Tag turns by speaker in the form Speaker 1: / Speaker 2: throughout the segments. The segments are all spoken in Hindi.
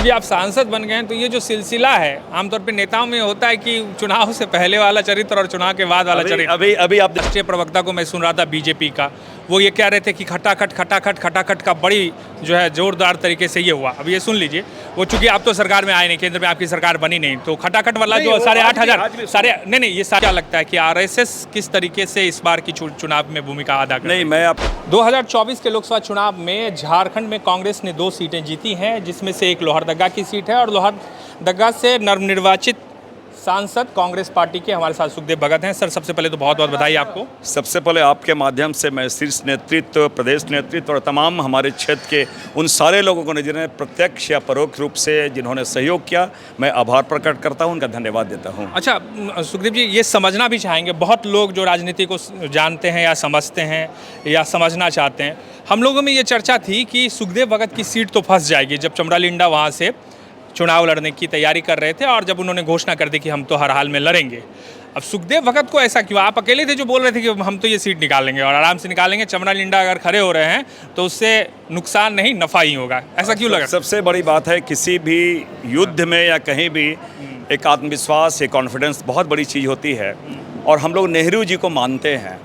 Speaker 1: चूँकि आप सांसद बन गए हैं तो ये जो सिलसिला है आमतौर पे नेताओं में होता है कि चुनाव से पहले वाला चरित्र और चुनाव के बाद वाला चरित्र।
Speaker 2: अभी आप
Speaker 1: राष्ट्रीय प्रवक्ता को मैं सुन रहा था बीजेपी का, वो ये कह रहे थे कि खटाखट का बड़ी जो है जोरदार तरीके से ये हुआ। अब ये सुन लीजिए, वो चूंकि आप तो सरकार में आए नहीं, केंद्र में आपकी सरकार बनी नहीं, तो खटाखट वाला जो 8,500 सारे नहीं ये क्या लगता है कि आरएसएस किस तरीके से इस बार की चुनाव में भूमिका अदा कर?
Speaker 2: नहीं, मैं
Speaker 1: 2024 के लोकसभा चुनाव में झारखंड में कांग्रेस ने 2 सीटें जीती हैं, जिसमें से एक लोहरदगा की सीट है और लोहरदगा से नवनिर्वाचित सांसद कांग्रेस पार्टी के हमारे साथ सुखदेव भगत हैं। सर, सबसे पहले तो बहुत बहुत बधाई आपको।
Speaker 2: सबसे पहले आपके माध्यम से मैं शीर्ष नेतृत्व, प्रदेश नेतृत्व और तमाम हमारे क्षेत्र के उन सारे लोगों को जिन्होंने प्रत्यक्ष या परोक्ष रूप से जिन्होंने सहयोग किया, मैं आभार प्रकट करता हूं, उनका धन्यवाद देता हूं।
Speaker 1: अच्छा सुखदेव जी, ये समझना भी चाहेंगे, बहुत लोग जो राजनीति को जानते हैं या समझते हैं या समझना चाहते हैं, हम लोगों में ये चर्चा थी कि सुखदेव भगत की सीट तो फंस जाएगी जब चमरालिंडा वहाँ से चुनाव लड़ने की तैयारी कर रहे थे और जब उन्होंने घोषणा कर दी कि हम तो हर हाल में लड़ेंगे। अब सुखदेव भगत को ऐसा क्यों? आप अकेले थे जो बोल रहे थे कि हम तो ये सीट निकालेंगे और आराम से निकालेंगे, चमरालिंडा अगर खड़े हो रहे हैं तो उससे नुकसान नहीं नफ़ा ही होगा, ऐसा क्यों लगा?
Speaker 2: सबसे बड़ी बात है, किसी भी युद्ध में या कहीं भी एक आत्मविश्वास, एक कॉन्फिडेंस बहुत बड़ी चीज़ होती है और हम लोग नेहरू जी को मानते हैं।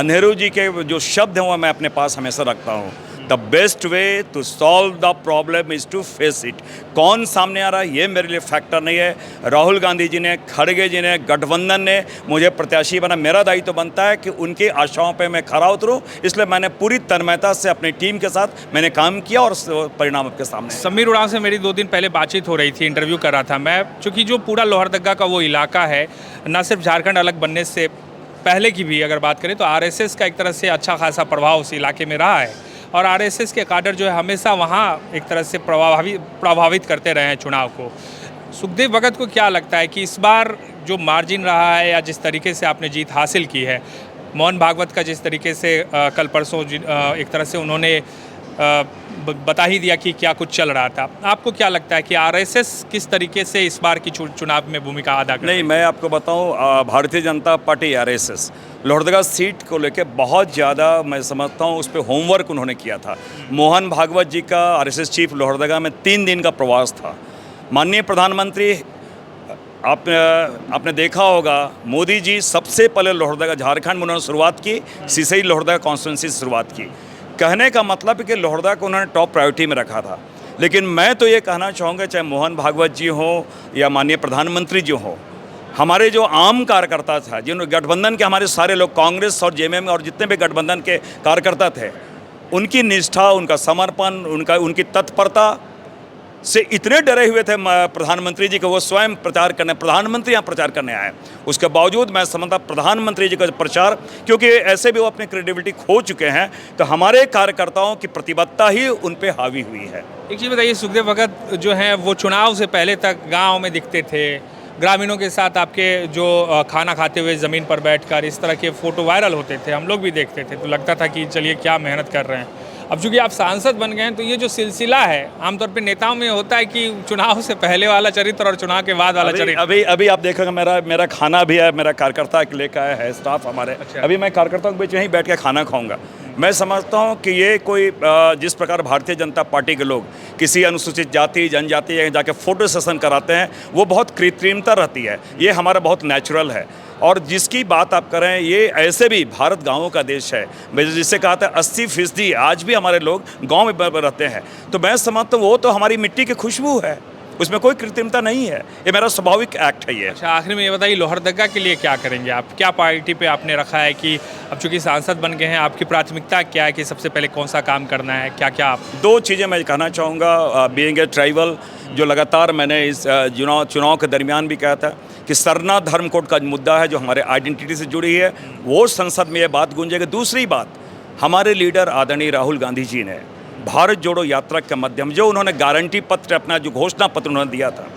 Speaker 2: नेहरू जी के जो शब्द हैं वो मैं अपने पास हमेशा रखता हूँ, the best way to solve the problem is to face it. कौन सामने आ रहा है ये मेरे लिए फैक्टर नहीं है। राहुल गांधी जी ने, खड़गे जी ने, गठबंधन ने मुझे प्रत्याशी बना, मेरा दायित्व तो बनता है कि उनकी आशाओं पे मैं खरा उतरूँ। इसलिए मैंने पूरी तन्मयता से अपनी टीम के साथ मैंने काम किया और परिणाम आपके सामने।
Speaker 1: समीर उरांव से मेरी 2 दिन पहले बातचीत हो रही थी, इंटरव्यू कर रहा था मैं, चूँकि जो पूरा लोहरदगा का वो इलाका है, न सिर्फ झारखंड अलग बनने से पहले की भी अगर बात करें तो आरएसएस का एक तरह से अच्छा खासा प्रभाव उस इलाके में रहा है और आरएसएस के काडर जो है हमेशा वहाँ एक तरह से प्रभावित करते रहे हैं चुनाव को। सुखदेव भगत को क्या लगता है कि इस बार जो मार्जिन रहा है या जिस तरीके से आपने जीत हासिल की है, मोहन भागवत का जिस तरीके से कल परसों एक तरह से उन्होंने बता ही दिया कि क्या कुछ चल रहा था, आपको क्या लगता है कि आरएसएस किस तरीके से इस बार की चुनाव में भूमिका अदा कर?
Speaker 2: नहीं, मैं आपको बताऊं, Bharatiya Janata party RSS Lohardaga seat को लेकर बहुत ज़्यादा मैं समझता हूं उस पर होमवर्क उन्होंने किया था। मोहन भागवत जी का आरएसएस चीफ लोहरदगा में 3 दिन का प्रवास था। माननीय प्रधानमंत्री, आपने देखा होगा, मोदी जी सबसे पहले लोहरदगा, झारखंड में उन्होंने शुरुआत की, सिसई लोहरदगा कॉन्स्टिट्यूंसी से शुरुआत की। कहने का मतलब है कि लोहरदगा को उन्होंने टॉप प्रायोरिटी में रखा था। लेकिन मैं तो ये कहना चाहूँगा, चाहे मोहन भागवत जी हो या माननीय प्रधानमंत्री जी हो, हमारे जो आम कार्यकर्ता था, जिन गठबंधन के हमारे सारे लोग, कांग्रेस और जेएमएम और जितने भी गठबंधन के कार्यकर्ता थे, उनकी निष्ठा, उनका समर्पण, उनकी तत्परता से इतने डरे हुए थे प्रधानमंत्री जी को, वो स्वयं प्रधानमंत्री यहाँ प्रचार करने आए। उसके बावजूद मैं समझता प्रधानमंत्री जी का प्रचार, क्योंकि ऐसे भी वो अपनी क्रेडिबिलिटी खो चुके हैं, तो हमारे कार्यकर्ताओं की प्रतिबद्धता ही उन पे हावी हुई है।
Speaker 1: एक चीज़ बताइए, सुखदेव भगत जो हैं वो चुनाव से पहले तक गाँव में दिखते थे, ग्रामीणों के साथ आपके जो खाना खाते हुए ज़मीन पर बैठकर इस तरह के फ़ोटो वायरल होते थे, हम लोग भी देखते थे, तो लगता था कि चलिए क्या मेहनत कर रहे हैं। अब चूँकि आप सांसद बन गए हैं तो ये जो सिलसिला है आमतौर पे नेताओं में होता है कि चुनाव से पहले वाला चरित्र और चुनाव के बाद वाला चरित्र।
Speaker 2: अभी आप देखेंगे मेरा खाना भी है, मेरा कार्यकर्ता लेकर आया है स्टाफ हमारे।
Speaker 1: अच्छा।
Speaker 2: अभी मैं कार्यकर्ताओं के बीच यहीं बैठ के खाना खाऊंगा। मैं समझता हूं कि ये कोई जिस प्रकार भारतीय जनता पार्टी के लोग किसी अनुसूचित जाति, जनजाति जाके फोटो सेशन कराते हैं, वो बहुत कृत्रिमता रहती है। ये हमारा बहुत नेचुरल है। और जिसकी बात आप करें, ये ऐसे भी भारत गाँवों का देश है, जिससे कहा था 80% आज भी हमारे लोग गाँव में रहते हैं। तो मैं समझता हूँ वो तो हमारी मिट्टी की खुशबू है, उसमें कोई कृत्रिमता नहीं है, ये मेरा स्वाभाविक एक्ट है ये।
Speaker 1: अच्छा, आखिर में ये बताइए, लोहरदगा के लिए क्या करेंगे आप? क्या पार्टी पे आपने रखा है कि अब चूंकि सांसद बन गए हैं, आपकी प्राथमिकता क्या है कि सबसे पहले कौन सा काम करना है, क्या क्या आप?
Speaker 2: 2 चीज़ें मैं कहना चाहूँगा। बीइंग ए ट्राइबल, जो लगातार मैंने इस चुनाव के दरमियान भी कहा था कि सरना धर्म कोड का मुद्दा है जो हमारे आइडेंटिटी से जुड़ी है, वो संसद में ये बात गूंजेगी। दूसरी बात, हमारे लीडर आदरणीय राहुल गांधी जी ने भारत जोड़ो यात्रा के माध्यम जो उन्होंने गारंटी पत्र, अपना जो घोषणा पत्र उन्होंने दिया था,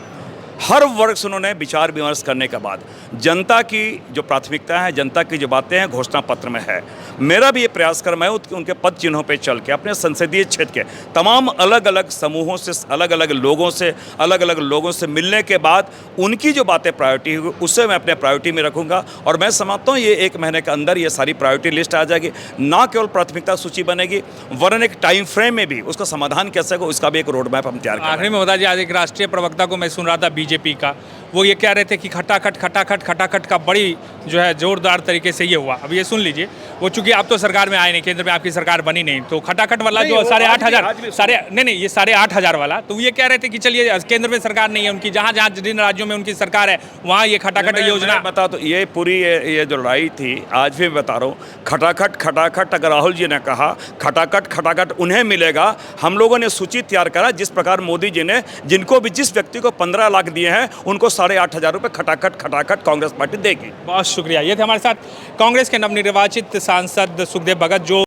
Speaker 2: हर वर्ग से उन्होंने विचार विमर्श करने के बाद जनता की जो प्राथमिकता है, जनता की जो बातें हैं घोषणा पत्र में है, मेरा भी ये प्रयास कर मैं उनके पद चिन्हों पे चल के अपने संसदीय क्षेत्र के तमाम अलग अलग समूहों से अलग अलग लोगों से मिलने के बाद उनकी जो बातें प्रायोरिटी होगी उसे मैं अपने प्रायोरिटी में रखूंगा। और मैं समझता हूँ ये 1 महीने के अंदर ये सारी प्रायोरिटी लिस्ट आ जाएगी, ना केवल प्राथमिकता सूची बनेगी वरन एक टाइम फ्रेम में भी उसका समाधान कैसे हो उसका भी एक रोड मैप हम तैयार करेंगे।
Speaker 1: आखिरी में बता दीजिए, आज एक राष्ट्रीय प्रवक्ता को मैं सुन रहा था बीजेपी का, वो ये कह रहे थे कि खटाखट का बड़ी जो है जोरदार तरीके से ये हुआ। अब ये सुन लीजिए, वो चूंकि आप तो सरकार में आए नहीं, केंद्र में आपकी सरकार बनी नहीं, तो खटाखट वाला जो 8,500 ये 8,500 वाला, तो ये कह रहे थे कि चलिए केंद्र में सरकार नहीं है उनकी, जहाँ जिन राज्यों में उनकी सरकार है वहाँ ये खटाखट योजना
Speaker 2: बता। तो ये पूरी ये जो लड़ाई थी आज भी बता रहा हूँ, खटाखट अगर राहुल जी ने कहा खटाखट उन्हें मिलेगा। हम लोगों ने सूची तैयार करा जिस प्रकार मोदी जी ने जिनको भी जिस व्यक्ति को 15 लाख दिए हैं उनको 8,500 रुपये खटाखट कांग्रेस पार्टी देगी।
Speaker 1: बहुत शुक्रिया। ये थे हमारे साथ कांग्रेस के नवनिर्वाचित सांसद सुखदेव भगत, जो